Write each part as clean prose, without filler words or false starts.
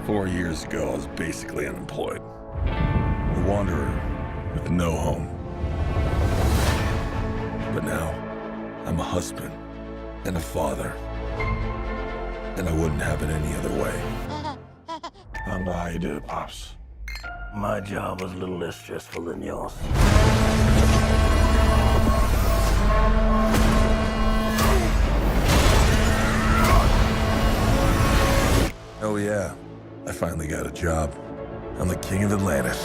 4 years ago, I was basically unemployed. A wanderer with no home. But now, I'm a husband and a father. And I wouldn't have it any other way. I don't know how you did it, Pops. My job was a little less stressful than yours. Oh yeah, I finally got a job. I'm the king of Atlantis.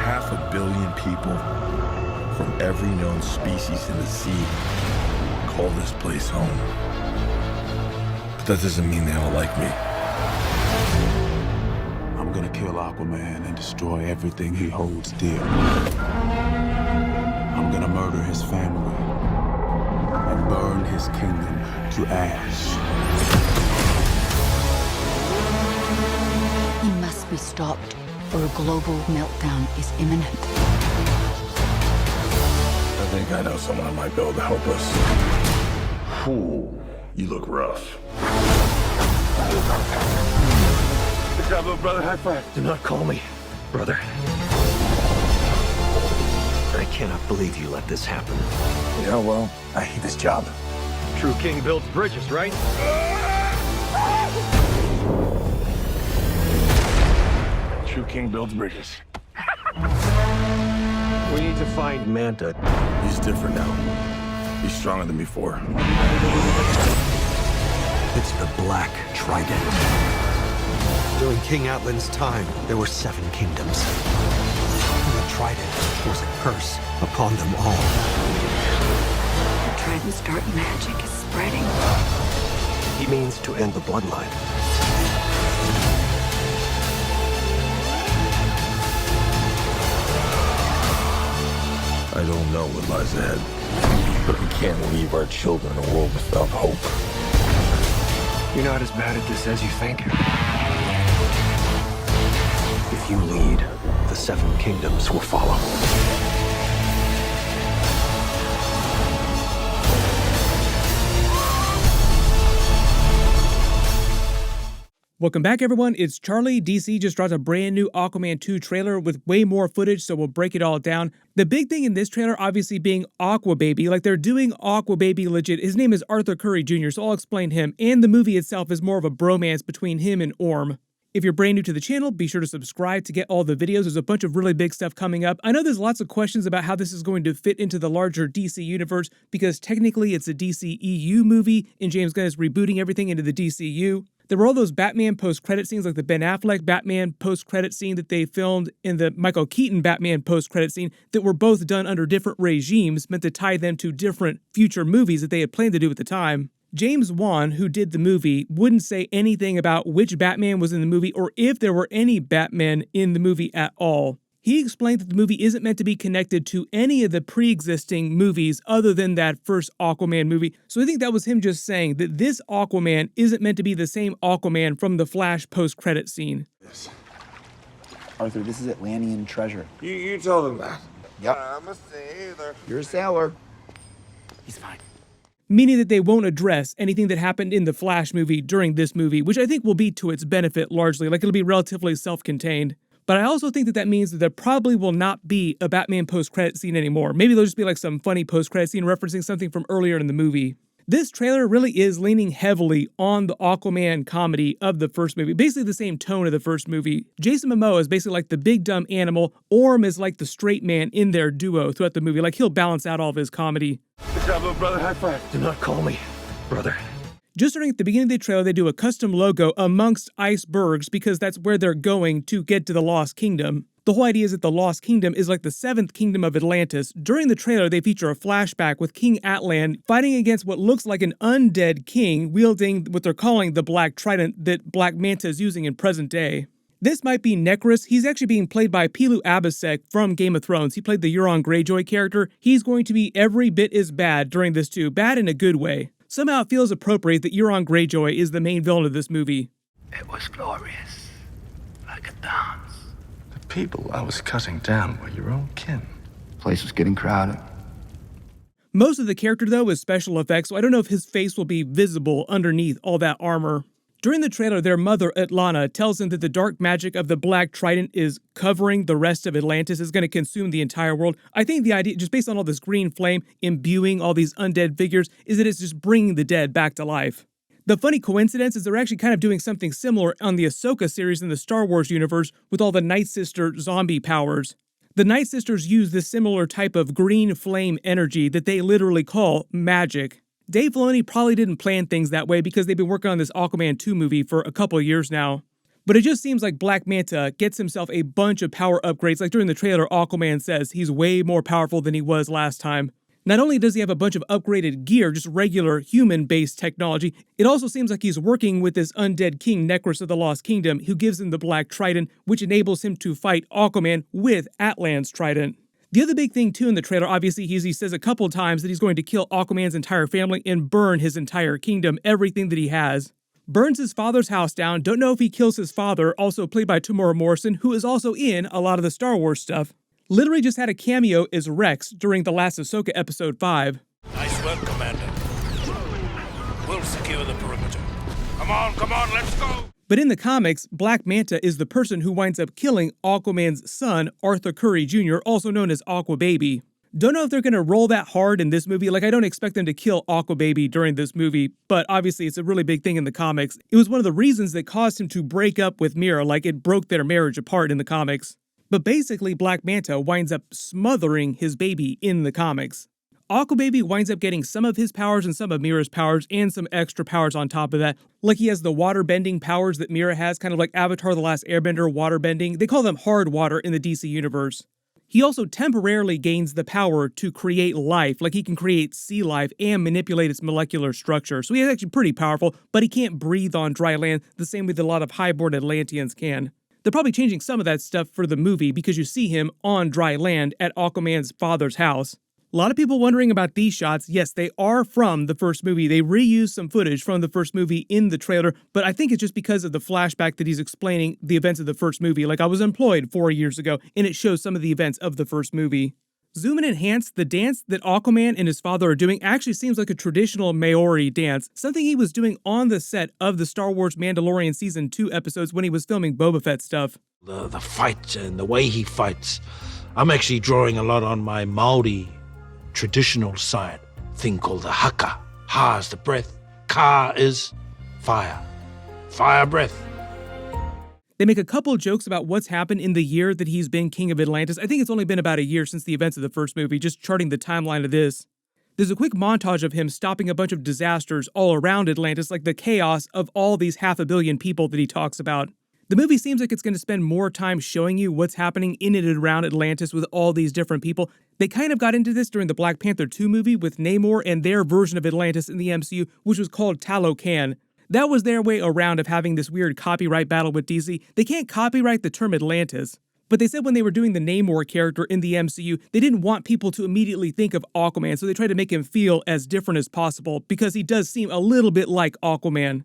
500 million people from every known species in the sea call this place home. But that doesn't mean they all like me. I'm gonna kill Aquaman and destroy everything he holds dear. I'm gonna murder his family and burn his kingdom to ash. He must be stopped, or a global meltdown is imminent. I think I know someone who might be able to help us. Ooh, you look rough. Good job, little brother. High five. Do not call me brother. I cannot believe you let this happen. Yeah, well, I hate this job. True king builds bridges, right? True king builds bridges. We need to find Manta. He's different now. He's stronger than before. It's the Black Trident. During King Atlan's time, there were 7 kingdoms. And the Trident was a curse upon them all. The Trident's dark magic is spreading. He means to end the bloodline. I don't know what lies ahead, but we can't leave our children in a world without hope. You're not as bad at this as you think. If you lead, the 7 kingdoms will follow. Welcome back, everyone. It's Charlie. DC just dropped a brand new Aquaman 2 trailer with way more footage, so we'll break it all down. The big thing in this trailer, obviously, being Aqua Baby. Like, they're doing Aqua Baby legit. His name is Arthur Curry Jr., so I'll explain him. And the movie itself is more of a bromance between him and Orm. If you're brand new to the channel, be sure to subscribe to get all the videos. There's a bunch of really big stuff coming up. I know there's lots of questions about how this is going to fit into the larger DC universe, because technically it's a DCEU movie, and James Gunn is rebooting everything into the DCU. There were all those Batman post-credit scenes, like the Ben Affleck Batman post-credit scene that they filmed and the Michael Keaton Batman post-credit scene, that were both done under different regimes, meant to tie them to different future movies that they had planned to do at the time. James Wan, who did the movie, wouldn't say anything about which Batman was in the movie or if there were any Batman in the movie at all. He explained that the movie isn't meant to be connected to any of the pre-existing movies other than that first Aquaman movie. So I think that was him just saying that this Aquaman isn't meant to be the same Aquaman from the Flash post-credit scene. Yes. Arthur, this is Atlantean treasure. You told him that. Yep. I'm a sailor. You're a sailor. He's fine. Meaning that they won't address anything that happened in the Flash movie during this movie, which I think will be to its benefit largely. Like, it'll be relatively self-contained. But I also think that that means that there probably will not be a Batman post-credit scene anymore. Maybe there'll just be like some funny post-credit scene referencing something from earlier in the movie. This trailer really is leaning heavily on the Aquaman comedy of the first movie, basically the same tone of the first movie. Jason Momoa is basically like the big dumb animal. Orm is like the straight man in their duo throughout the movie. Like, he'll balance out all of his comedy. Good job, little brother. High five. Do not call me brother. Just starting at the beginning of the trailer, they do a custom logo amongst icebergs because that's where they're going to get to the Lost Kingdom. The whole idea is that the Lost Kingdom is like the 7th kingdom of Atlantis. During the trailer, they feature a flashback with King Atlan fighting against what looks like an undead king wielding what they're calling the Black Trident that Black Manta is using in present day. This might be Necros. He's actually being played by Pilu Abhishek from Game of Thrones. He played the Euron Greyjoy character. He's going to be every bit as bad during this too. Bad in a good way. Somehow it feels appropriate that Euron Greyjoy is the main villain of this movie. It was glorious. Like a dance. The people I was cutting down were your own kin. Place was getting crowded. Most of the character, though, is special effects, so I don't know if his face will be visible underneath all that armor. During the trailer, their mother, Atlana, tells them that the dark magic of the Black Trident is covering the rest of Atlantis, is going to consume the entire world. I think the idea, just based on all this green flame imbuing all these undead figures, is that it's just bringing the dead back to life. The funny coincidence is they're actually kind of doing something similar on the Ahsoka series in the Star Wars universe with all the Night Sister zombie powers. The Night Sisters use this similar type of green flame energy that they literally call magic. Dave Filoni probably didn't plan things that way because they've been working on this Aquaman 2 movie for a couple of years now. But it just seems like Black Manta gets himself a bunch of power upgrades. Like during the trailer, Aquaman says he's way more powerful than he was last time. Not only does he have a bunch of upgraded gear, just regular human-based technology, it also seems like he's working with this undead king, Necros of the Lost Kingdom, who gives him the Black Trident, which enables him to fight Aquaman with Atlan's Trident. The other big thing, too, in the trailer, obviously, he says a couple times that he's going to kill Aquaman's entire family and burn his entire kingdom, everything that he has. Burns his father's house down, don't know if he kills his father, also played by Tamora Morrison, who is also in a lot of the Star Wars stuff. Literally just had a cameo as Rex during the last Ahsoka episode 5. Nice work, Commander. We'll secure the perimeter. Come on, let's go! But in the comics, Black Manta is the person who winds up killing Aquaman's son, Arthur Curry Jr., also known as Aqua Baby. Don't know if they're going to roll that hard in this movie. Like, I don't expect them to kill Aqua Baby during this movie, but obviously it's a really big thing in the comics. It was one of the reasons that caused him to break up with Mira, like it broke their marriage apart in the comics. But basically, Black Manta winds up smothering his baby in the comics. Aqua Baby winds up getting some of his powers and some of Mira's powers and some extra powers on top of that. Like he has the water bending powers that Mira has, kind of like Avatar: The Last Airbender water bending. They call them hard water in the DC universe. He also temporarily gains the power to create life, like he can create sea life and manipulate its molecular structure. So he's actually pretty powerful, but he can't breathe on dry land the same way that a lot of highborn Atlanteans can. They're probably changing some of that stuff for the movie because you see him on dry land at Aquaman's father's house. A lot of people wondering about these shots. Yes, they are from the first movie. They reused some footage from the first movie in the trailer, but I think it's just because of the flashback that he's explaining the events of the first movie. Like, I was employed 4 years ago, and it shows some of the events of the first movie. Zoom and enhance, the dance that Aquaman and his father are doing actually seems like a traditional Maori dance, something he was doing on the set of the Star Wars Mandalorian Season 2 episodes when he was filming Boba Fett stuff. The fight and the way he fights. I'm actually drawing a lot on my Maori traditional side. Thing called the haka. Ha is the breath. Ka is fire. Fire breath. They make a couple jokes about what's happened in the year that he's been King of Atlantis. I think it's only been about a year since the events of the first movie, just charting the timeline of this. There's a quick montage of him stopping a bunch of disasters all around Atlantis, like the chaos of all these 500 million people that he talks about. The movie seems like it's going to spend more time showing you what's happening in and around Atlantis with all these different people. They kind of got into this during the Black Panther 2 movie with Namor and their version of Atlantis in the MCU, which was called Talocan. That was their way around of having this weird copyright battle with DC. They can't copyright the term Atlantis. But they said when they were doing the Namor character in the MCU, they didn't want people to immediately think of Aquaman, so they tried to make him feel as different as possible, because he does seem a little bit like Aquaman.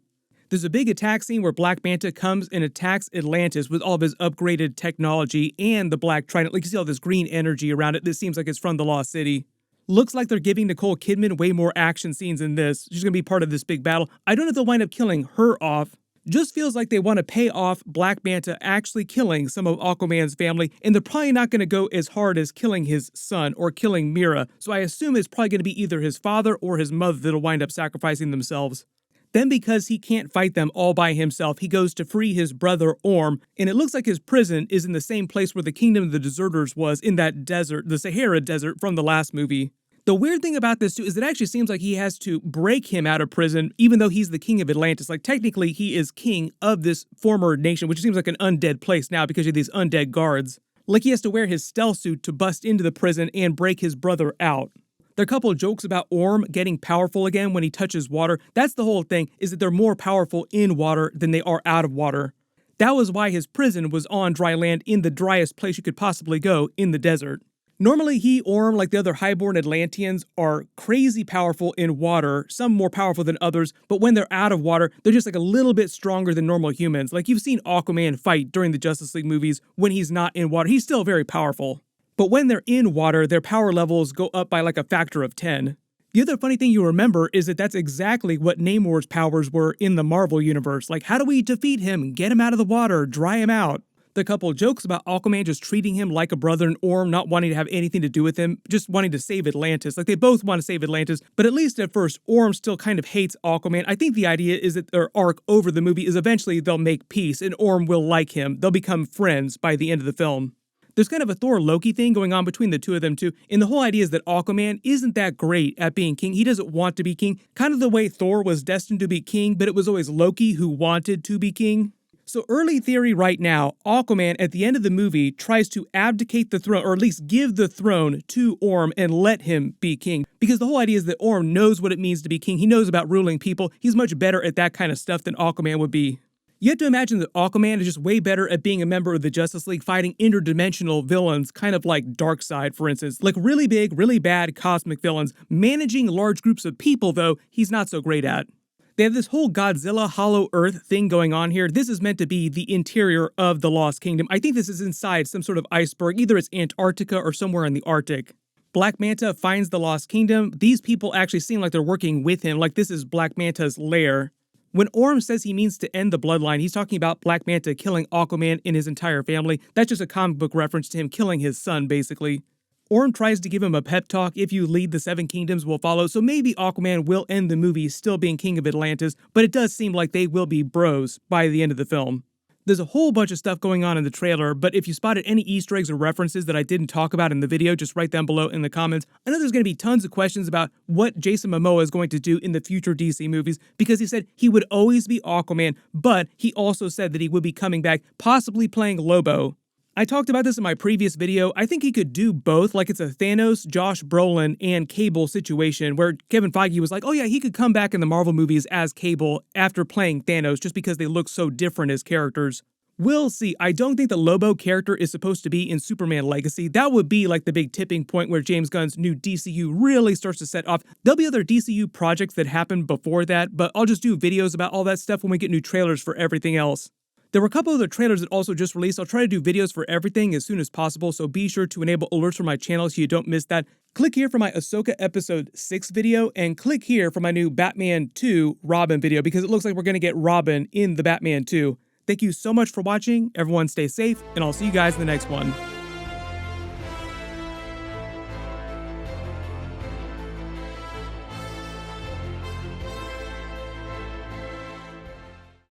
There's a big attack scene where Black Manta comes and attacks Atlantis with all of his upgraded technology and the Black Trident. Like, you see all this green energy around it. This seems like it's from the Lost City. Looks like they're giving Nicole Kidman way more action scenes in this. She's going to be part of this big battle. I don't know if they'll wind up killing her off. Just feels like they want to pay off Black Manta actually killing some of Aquaman's family, and they're probably not going to go as hard as killing his son or killing Mira. So I assume it's probably going to be either his father or his mother that'll wind up sacrificing themselves. Then, because he can't fight them all by himself, he goes to free his brother Orm, and it looks like his prison is in the same place where the Kingdom of the Deserters was, in that desert, the Sahara Desert from the last movie. The weird thing about this, too, is it actually seems like he has to break him out of prison, even though he's the king of Atlantis. Like, technically, he is king of this former nation, which seems like an undead place now because you have these undead guards. Like, he has to wear his stealth suit to bust into the prison and break his brother out. There are a couple of jokes about Orm getting powerful again when he touches water. That's the whole thing, is that they're more powerful in water than they are out of water. That was why his prison was on dry land in the driest place you could possibly go, in the desert. Normally, Orm, like the other highborn Atlanteans, are crazy powerful in water, some more powerful than others, but when they're out of water, they're just like a little bit stronger than normal humans. Like, you've seen Aquaman fight during the Justice League movies when he's not in water. He's still very powerful. But when they're in water, their power levels go up by like a factor of 10. The other funny thing you remember is that that's exactly what Namor's powers were in the Marvel Universe. Like, how do we defeat him, get him out of the water, dry him out? The couple jokes about Aquaman just treating him like a brother and Orm not wanting to have anything to do with him, just wanting to save Atlantis. Like, they both want to save Atlantis, but at least at first, Orm still kind of hates Aquaman. I think the idea is that their arc over the movie is eventually they'll make peace and Orm will like him. They'll become friends by the end of the film. There's kind of a Thor-Loki thing going on between the two of them too, and the whole idea is that Aquaman isn't that great at being king. He doesn't want to be king, kind of the way Thor was destined to be king, but it was always Loki who wanted to be king. So early theory right now, Aquaman at the end of the movie tries to abdicate the throne, or at least give the throne to Orm and let him be king. Because the whole idea is that Orm knows what it means to be king. He knows about ruling people. He's much better at that kind of stuff than Aquaman would be. You have to imagine that Aquaman is just way better at being a member of the Justice League fighting interdimensional villains, kind of like Darkseid, for instance. Like really big, really bad cosmic villains. Managing large groups of people, though, he's not so great at. They have this whole Godzilla Hollow Earth thing going on here. This is meant to be the interior of the Lost Kingdom. I think this is inside some sort of iceberg. Either it's Antarctica or somewhere in the Arctic. Black Manta finds the Lost Kingdom. These people actually seem like they're working with him, like this is Black Manta's lair. When Orm says he means to end the bloodline, he's talking about Black Manta killing Aquaman and his entire family. That's just a comic book reference to him killing his son, basically. Orm tries to give him a pep talk, if you lead the Seven Kingdoms will follow, so maybe Aquaman will end the movie still being king of Atlantis, but it does seem like they will be bros by the end of the film. There's a whole bunch of stuff going on in the trailer, but if you spotted any Easter eggs or references that I didn't talk about in the video, just write them below in the comments. I know there's going to be tons of questions about what Jason Momoa is going to do in the future DC movies, because he said he would always be Aquaman, but he also said that he would be coming back, possibly playing Lobo. I talked about this in my previous video. I think he could do both, like it's a Thanos, Josh Brolin, and Cable situation, where Kevin Feige was like, oh yeah, he could come back in the Marvel movies as Cable after playing Thanos, just because they look so different as characters. We'll see. I don't think the Lobo character is supposed to be in Superman Legacy. That would be like the big tipping point where James Gunn's new DCU really starts to set off. There'll be other DCU projects that happen before that, but I'll just do videos about all that stuff when we get new trailers for everything else. There were a couple other trailers that also just released. I'll try to do videos for everything as soon as possible, so be sure to enable alerts for my channel so you don't miss that. Click here for my Ahsoka Episode 6 video, and click here for my new Batman 2 Robin video, because it looks like we're going to get Robin in the Batman 2. Thank you so much for watching. Everyone stay safe, and I'll see you guys in the next one.